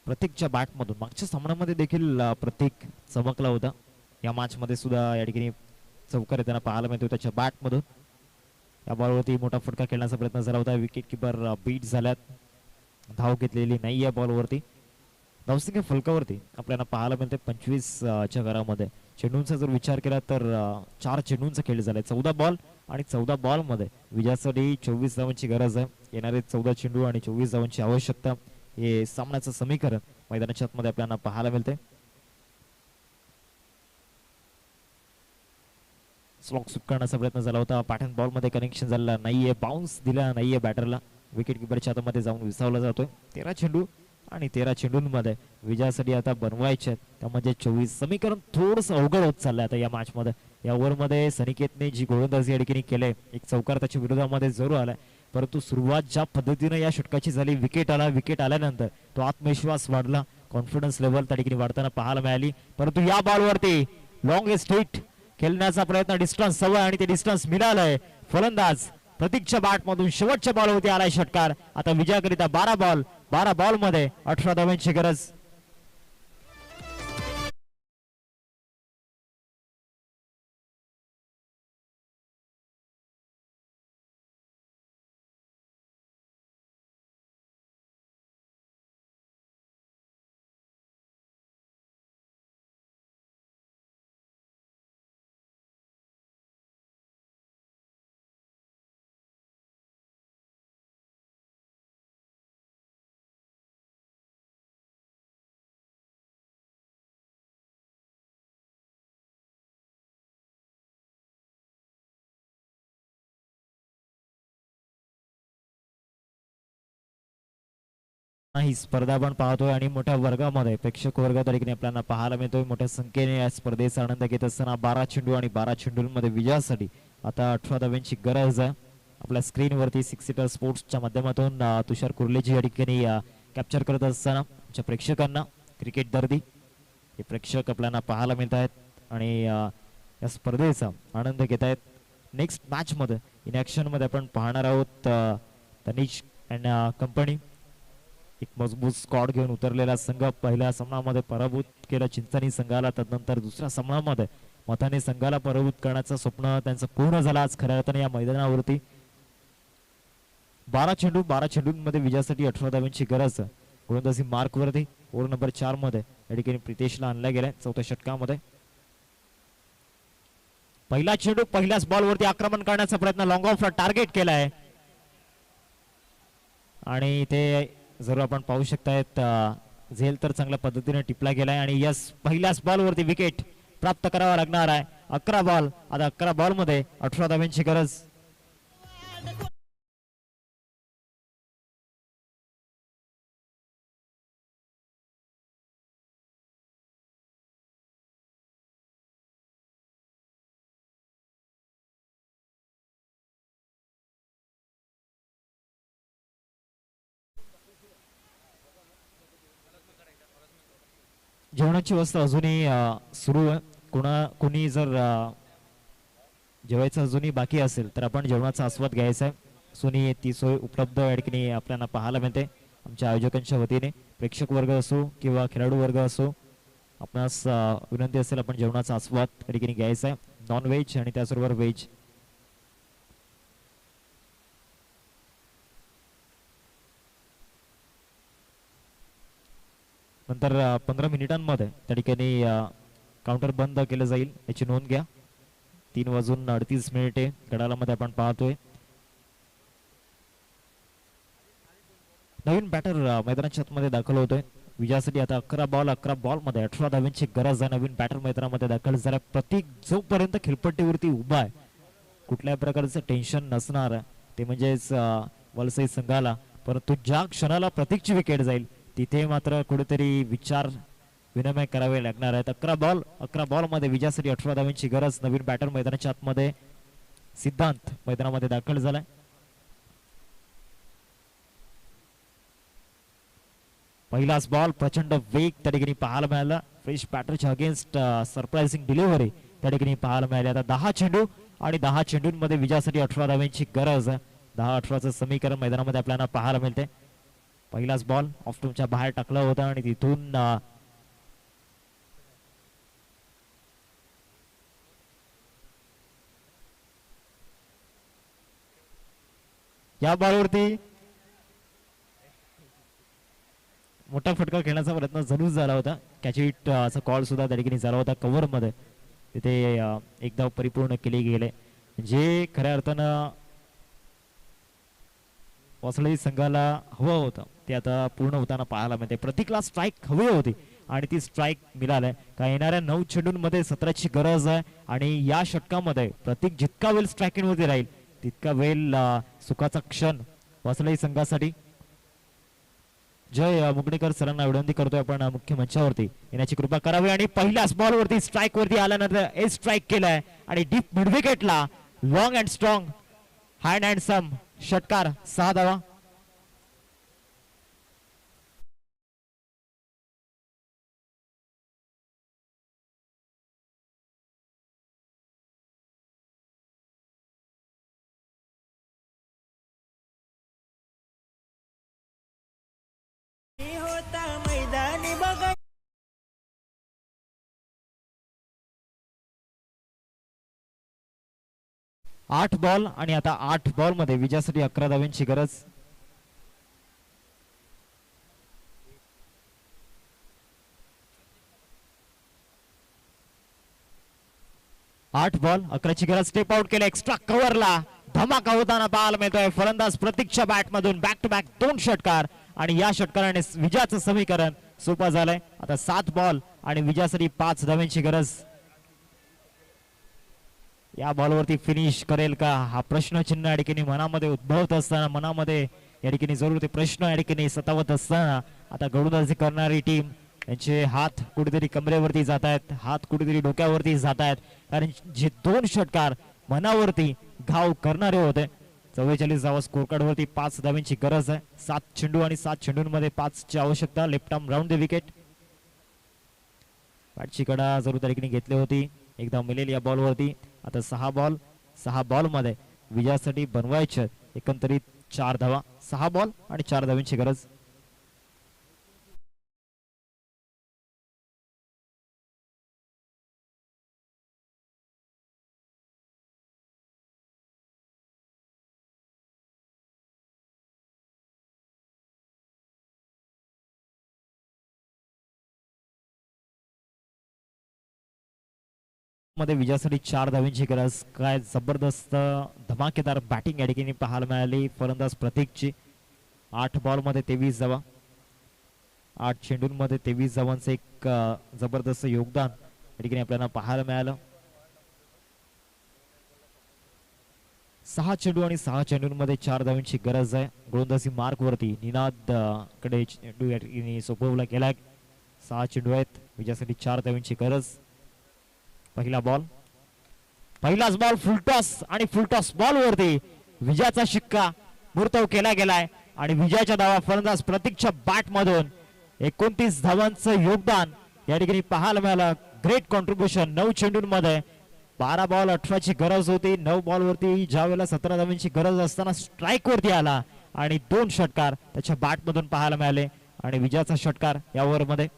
प्रतीकच्या बॅटमधून मागच्या सामन्यामध्ये देखील प्रतीक चमकला होता. या मॅच मध्ये सुद्धा या ठिकाणी चौकार त्यांना पाहायला मिळतो त्याच्या बॅटमधून. या बॉलवरती मोठा फटका खेळण्याचा प्रयत्न झाला होता. विकेट किपर बीट झाल्यात. धाव घेतलेली नाही या बॉलवरती. धावसंख्या फलकावरती आपल्याला पाहायला मिळते 25 च्या घरामध्ये. चेंडूंचा जर विचार केला तर 4 चेंडूंचा खेळ झालाय. 14 बॉल आणि 14 बॉल मध्ये विजयासाठी 24 धावांची गरज आहे. येणारे 14 चेंडू आणि 24 धावांची आवश्यकता हे सामन्याचं समीकरण मैदानाच्या आतमध्ये आपल्याला पाहायला मिळते. स्लॉक स्वीप करण्याचा प्रयत्न झाला होता. पॅटर्न बॉल मध्ये कनेक्शन झालेला नाहीये. बाउन्स दिला नाहीये बॅटरला. विकेट किपरच्या हातामध्ये जाऊन विसावला जातोय. 13 चेंडू आणि 13 चेंडूंमध्ये विजयासाठी आता बनवायचे त्यामध्ये 24. समीकरण थोडंसं अवघड होत चाललंय आता या मॅच मध्ये. या ओव्हर मध्ये सनिकेतने जी गोलंदाजी या ठिकाणी केले, एक चौकार त्याच्या विरोधामध्ये जरूर आलाय, परंतु सुरुवात ज्या पद्धतीने या षटकाची झाली, विकेट आल्यानंतर तो आत्मविश्वास वाढला, कॉन्फिडन्स लेवल त्या ठिकाणी वाढताना पाहायला मिळाली. परंतु या बॉलवरती लॉंग स्ट्रेट खेळण्याचा प्रयत्न, डिस्टन्स सवय आणि ते डिस्टन्स मिळालंय. फलंदाज प्रतीकच्या बॅट मधून शेवटच्या बॉलवरती आलाय षटकार. आता विजयाकरिता 12 बॉल मध्ये 18 धावांची गरज. ही स्पर्धा आपण पाहतोय आणि मोठ्या वर्गामध्ये प्रेक्षक वर्ग त्या ठिकाणी आपल्याला पाहायला मिळतोय. मोठ्या संख्येने या स्पर्धेचा आनंद घेत असताना 12 चेंडू आणि 12 चेंडूंमध्ये विजयासाठी आता 18 धावांची गरज आहे. आपल्या स्क्रीनवरती 6 सीटर स्पोर्ट्सच्या माध्यमातून तुषार कुर्लेजी या ठिकाणी कॅप्चर करत असताना आमच्या प्रेक्षकांना, क्रिकेट दर्दी हे प्रेक्षक आपल्याला पाहायला मिळत आहेत आणि या स्पर्धेचा आनंद घेत आहेत. नेक्स्ट मॅच मध्ये इन ऍक्शन मध्ये आपण पाहणार आहोत तनिष अँड कंपनी. एक मजबूत स्क्वॉड घेऊन उतरलेला संघ. पहिल्या सामन्यामध्ये पराभूत केलं चिंचणी संघाला, तदनंतर दुसऱ्या सामन्यामध्ये मताने संघाला पराभूत करण्याचं स्वप्न त्यांचं पूर्ण झालं आज खऱ्या अर्थाने या मैदानावरती. 12 चेंडूंमध्ये विजयासाठी 18 धावांची गरज. गोलंदाजी मार्क वरती ओव्हर नंबर 4 मध्ये या ठिकाणी प्रितेशला आणला गेलाय चौथ्या षटकामध्ये. पहिला चेंडू पहिल्याच बॉलवरती आक्रमण करण्याचा प्रयत्न, लॉंग ऑफला टार्गेट केलाय आणि ते जरूर आपण पाहू शकतायत झेल तर चांगल्या पद्धतीने टिपला गेलाय आणि यस पहिल्याच बॉलवरती विकेट प्राप्त करावा लागणार आहे. 11 बॉल, आता 11 बॉल मध्ये 18 धावांची गरज. जेवणाची व्यवस्था अजूनही सुरू आहे. कोणी जर जेवायचं अजूनही बाकी असेल तर आपण जेवणाचा आस्वाद घ्यायचा आहे. सोनी ती सोय उपलब्ध या ठिकाणी आपल्याला पाहायला मिळते आमच्या आयोजकांच्या वतीने. प्रेक्षक वर्ग असो किंवा खेळाडू वर्ग असो, आपणास विनंती असेल आपण जेवणाचा आस्वाद या ठिकाणी घ्यायचा आहे. नॉन व्हेज आणि त्याचबरोबर व्हेज. नंतर 15 मिनिटांमध्ये त्या ठिकाणी काउंटर बंद केलं जाईल, याची नोंद घ्या. 3:38 घड्याळामध्ये आपण पाहतोय. नवीन बॅटर मैदानाच्या आतमध्ये दाखल होतोय. विजयासाठी आता 11 बॉल मध्ये 18 धावांची गरज आहे. नवीन बॅटर मैदानामध्ये दाखल झाला. प्रतीक जोपर्यंत खेळपट्टीवरती उभा आहे कुठल्या प्रकारचं टेन्शन नसणार आहे, ते म्हणजेच वलसई संघाला. परंतु ज्या क्षणाला प्रतीकची विकेट जाईल तिथे मात्र कुठेतरी विनिमय करावे लागणार आहेत. 11 बॉल मध्ये विजयासाठी 18 धावांची गरज. नवीन बॅटर मैदानाच्या आतमध्ये सिद्धांत मैदानामध्ये दाखल झालाय. पहिलाच बॉल प्रचंड वेग त्या ठिकाणी पाहायला मिळाला. फ्रेश बॅटरच्या अगेन्स्ट सरप्राइझिंग डिलिव्हरी त्या ठिकाणी पाहायला मिळाली. आता 10 चेंडू आणि 10 चेंडूंमध्ये विजयासाठी 18 धावांची गरज. 10-18चं समीकरण मैदानामध्ये आपल्याला पाहायला मिळते. पहिलाच बॉल ऑफ स्टंपच्या बाहेर टाकला होता आणि तिथून या बॉलवरती मोठा फटका खेळण्याचा प्रयत्न जरूर झाला होता. कॅच हिट असा कॉल सुद्धा त्या ठिकाणी झाला होता कव्हर मध्ये. तिथे एकदा परिपूर्ण केले गेले जे खऱ्या अर्थानं वसळी संघाला हवं होतं ते आता पूर्ण होताना पाहायला मिळते. प्रत्येकला स्ट्राईक हवी होती आणि ती स्ट्राईक मिळाली. का येणाऱ्या 9 चेंडूंमध्ये 17ची गरज आहे आणि या षटकामध्ये प्रत्येक जितका वेळ स्ट्रायकिंग मध्ये राहील तितका वेळ सुखाचा क्षण वसळी संघासाठी. जय मुगणेकर सरांना विनंती करतोय आपण मुख्य मंचावरती येण्याची कृपा करावी. आणि पहिल्याच बॉलवरती स्ट्राईक वरती आल्यानंतर ए स्ट्राईक केलाय आणि डीप मिड विकेटला long and strong hand and some षटकार. 6 धावा. मैदानी बघा 8 बॉल आणि आता 8 बॉल मध्ये विजयासाठी 11 धावांची गरज. आठ बॉल 11ची गरज. स्टेप आउट केलं एक्स्ट्रा कव्हरला धमाका होताना पाहायला मिळतोय. फलंदाज प्रतीकच्या बॅट मधून बॅक टू बॅक 2 षटकार आणि या षटकाराने विजयाचं समीकरण सोपं झालंय. आता 7 बॉल आणि विजयासाठी 5 धावांची गरज. या बॉलवरती फिनिश करेल का हा प्रश्न चिन्ह या ठिकाणी मनामध्ये उद्भवत असताना मनामध्ये या ठिकाणी जरूर ते प्रश्न या ठिकाणी सतावत असताना आता गोलंदाजी करणारी टीम यांचे हात कुठेतरी कमरेवरती जात आहेत, हात कुठेतरी डोक्यावरती जात आहेत. कारण जे 2 षटकार मनावरती घाव करणारे होते. 44 धावा स्कोर कार्ड वरती 5 धावांची गरज आहे. 7 चेंडू आणि 7 चेंडूंमध्ये 5 ची आवश्यकता. Left arm round the wicket. बॅटची कडा जरूर त्या ठिकाणी घेतली होती एकदा मिळेल या बॉलवरती. आता 6 बॉल मध्ये विजयासाठी बनवायचे एकंदरीत 4 धावा. 6 बॉल आणि 4 धावांची गरज. मध्ये विजयासाठी 4 धावांची गरज. काय जबरदस्त धमाकेदार बॅटिंग या ठिकाणी पाहायला मिळाली फलंदाज प्रतीकची. 8 बॉल मध्ये 23 धावा, 8 चेंडूंमध्ये 23 धावांचं एक जबरदस्त योगदान या ठिकाणी आपल्याला पाहायला मिळालं. 6 चेंडू आणि 6 चेंडूंमध्ये 4 धावांची गरज आहे. गोलंदाजी मार्क वरती निनाद कडे चेंडू या ठिकाणी सोपवला गेला. 6 चेंडू आहेत, विजयासाठी 4 धावांची गरज. पहिलाच बॉल फुलटॉस आणि फुलटॉस बॉल वरती विजयाचा शिक्का मुर्तव केला गेलाय आणि विजयाच्या धावा फलंदाज प्रतीकच्या बॅट मधून 29 धावांचं योगदान या ठिकाणी पाहायला मिळालं. Great contribution. 9 चेंडूंमध्ये 12 बॉल 18ची गरज होती. 9 बॉल वरती ज्या वेळेला 17 धावांची गरज असताना स्ट्राईक वरती आला आणि 2 षटकार त्याच्या बॅट मधून पाहायला मिळाले आणि विजयाचा षटकार या ओव्हर मध्ये.